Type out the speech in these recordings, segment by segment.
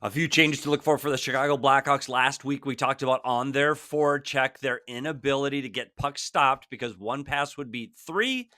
A few changes to look for the Chicago Blackhawks. Last week, we talked about on their forecheck, their inability to get pucks stopped because one pass would beat three,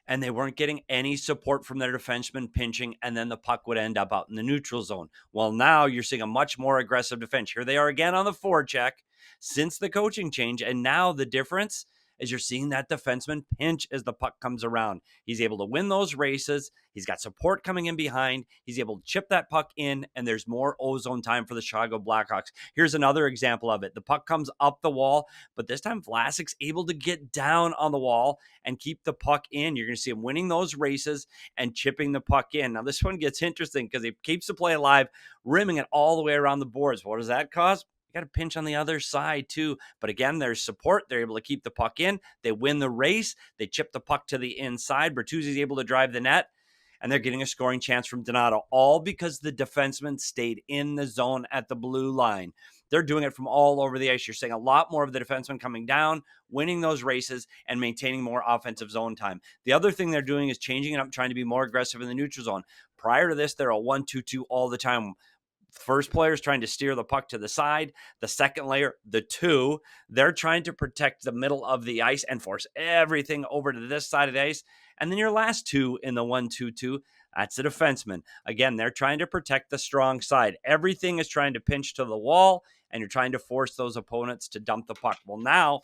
and they weren't getting any support from their defenseman pinching, and then the puck would end up out in the neutral zone. Well, now you're seeing a much more aggressive defense. Here they are again on the forecheck since the coaching change, and now the difference is you're seeing that defenseman pinch as the puck comes around. He's able to win those races. He's got support coming in behind. He's able to chip that puck in, and there's more ozone time for the Chicago Blackhawks. Here's another example of it. The puck comes up the wall, but this time Vlasic's able to get down on the wall and keep the puck in. You're going to see him winning those races and chipping the puck in. Now, this one gets interesting because he keeps the play alive, rimming it all the way around the boards. What does that cause? You got to pinch on the other side too. But again, there's support. They're able to keep the puck in. They win the race. They chip the puck to the inside. Bertuzzi's able to drive the net, and they're getting a scoring chance from Donato, all because the defenseman stayed in the zone at the blue line. They're doing it from all over the ice. You're seeing a lot more of the defenseman coming down, winning those races, and maintaining more offensive zone time. The other thing they're doing is changing it up, trying to be more aggressive in the neutral zone. Prior to this, they're a 1-2-2 all the time. First player is trying to steer the puck to the side. The second layer, the two, they're trying to protect the middle of the ice and force everything over to this side of the ice. And then your last two in the 1-2-2, that's the defenseman. Again, they're trying to protect the strong side. Everything is trying to pinch to the wall, and you're trying to force those opponents to dump the puck. Well, now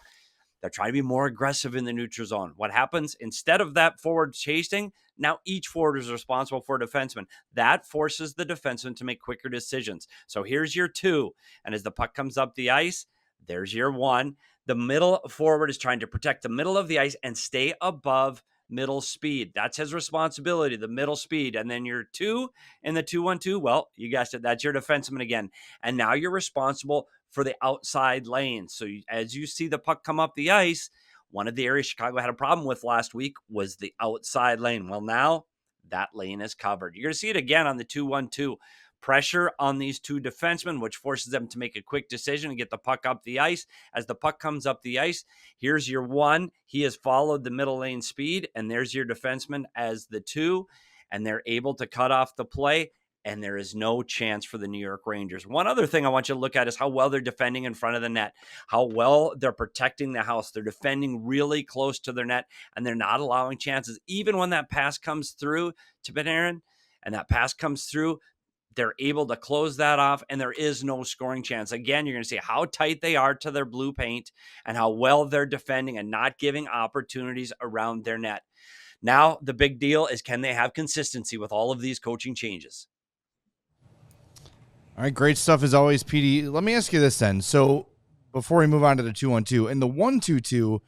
they're trying to be more aggressive in the neutral zone. What happens? Instead of that forward chasing, now each forward is responsible for a defenseman. That forces the defenseman to make quicker decisions. So here's your two. And as the puck comes up the ice, there's your one. The middle forward is trying to protect the middle of the ice and stay above middle speed. That's his responsibility, the middle speed. And then your two in the 2-1-2, well, you guessed it, that's your defenseman again. And now you're responsible for the outside lane. So as you see the puck come up the ice, one of the areas Chicago had a problem with last week was the outside lane. Well, now that lane is covered. You're going to see it again on the 2-1-2. Pressure on these two defensemen, which forces them to make a quick decision and get the puck up the ice. As the puck comes up the ice, here's your one. He has followed the middle lane speed, and there's your defenseman as the two, and they're able to cut off the play, and there is no chance for the New York Rangers. One other thing I want you to look at is how well they're defending in front of the net, how well they're protecting the house. They're defending really close to their net, and they're not allowing chances. Even when that pass comes through to Panarin, and that pass comes through, they're able to close that off, and there is no scoring chance. Again, you're going to see how tight they are to their blue paint and how well they're defending and not giving opportunities around their net. Now, the big deal is, can they have consistency with all of these coaching changes? All right, great stuff as always, PD. Let me ask you this then. So before we move on to the 2-1-2, in the 1-2-2, you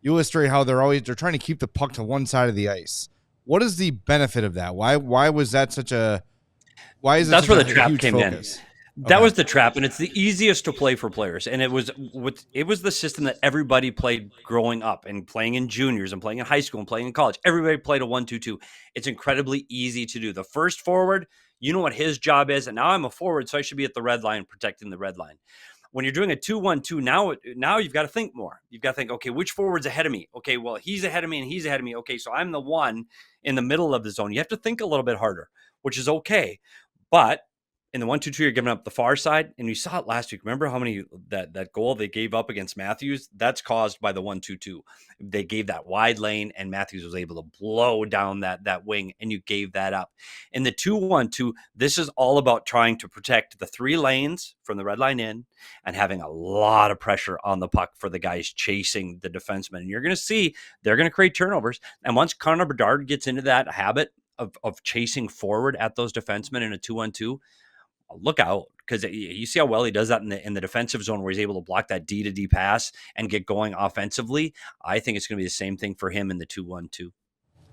illustrate how they're trying to keep the puck to one side of the ice. What is the benefit of that? Why was that such a That's where the trap came focus? In. That was the trap, and it's the easiest to play for players. And it was the system that everybody played growing up and playing in juniors and playing in high school and playing in college. Everybody played a 1-2-2. It's incredibly easy to do. The first forward, you know what his job is, and now I'm a forward, so I should be at the red line protecting the red line. When you're doing a 2-1-2, now you've got to think more. You've got to think, okay, which forward's ahead of me? Okay, well, he's ahead of me and he's ahead of me. Okay, so I'm the one in the middle of the zone. You have to think a little bit harder, which is okay. But in the 1-2-2, you're giving up the far side, and you saw it last week. Remember how many that goal they gave up against Matthews? That's caused by the 1-2-2. They gave that wide lane, and Matthews was able to blow down that wing, and you gave that up. In the 2-1-2, this is all about trying to protect the three lanes from the red line in and having a lot of pressure on the puck for the guys chasing the defenseman. And you're going to see they're going to create turnovers. And once Connor Bedard gets into that habit of chasing forward at those defensemen in a 2-1-2, look out, because you see how well he does that in the defensive zone where he's able to block that D-to-D pass and get going offensively. I think it's going to be the same thing for him in the 2-1-2.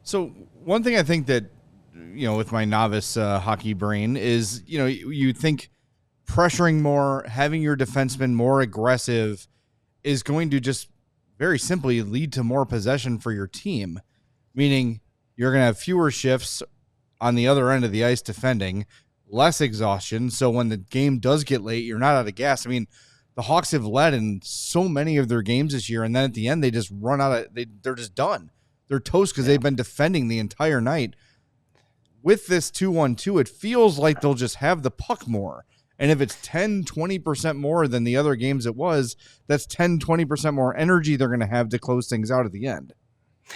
So one thing I think that, with my novice hockey brain is, you think pressuring more, having your defenseman more aggressive is going to just very simply lead to more possession for your team, meaning you're going to have fewer shifts on the other end of the ice defending, less exhaustion. So when the game does get late, you're not out of gas. I mean, the Hawks have led in so many of their games this year, and then at the end they just run out of. They're just done. They're toast because they've been defending the entire night. With this 2-1-2, it feels like they'll just have the puck more, And if it's 10, 20% more than the other games it was, that's 10, 20% more energy they're going to have to close things out at the end.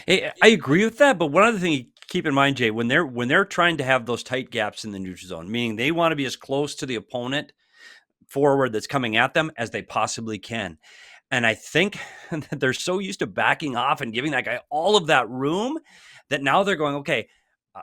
Hey, I agree with that, but one other thing you keep in mind, Jay, when they're trying to have those tight gaps in the neutral zone, meaning they want to be as close to the opponent forward that's coming at them as they possibly can. And I think that they're so used to backing off and giving that guy all of that room that now they're going, okay,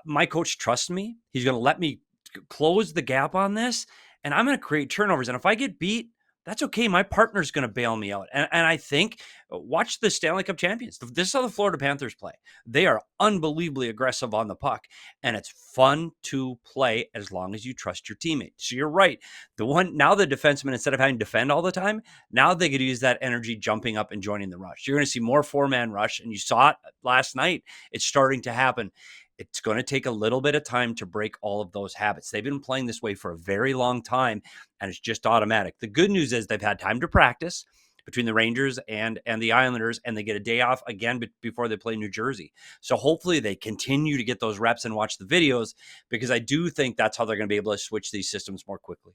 my coach trusts me. He's going to let me close the gap on this, and I'm going to create turnovers. And if I get beat, that's okay. My partner's going to bail me out. And I think, watch the Stanley Cup champions. This is how the Florida Panthers play. They are unbelievably aggressive on the puck, and it's fun to play as long as you trust your teammate. So you're right. Now the defenseman, instead of having to defend all the time, now they could use that energy jumping up and joining the rush. You're going to see more 4-man rush, and you saw it last night. It's starting to happen. It's going to take a little bit of time to break all of those habits. They've been playing this way for a very long time, and it's just automatic. The good news is they've had time to practice between the Rangers and the Islanders, and they get a day off again before they play New Jersey. So hopefully they continue to get those reps and watch the videos, because I do think that's how they're going to be able to switch these systems more quickly.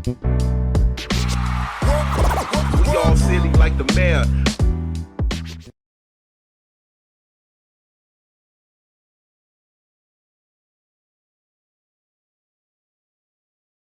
We all silly like the mayor.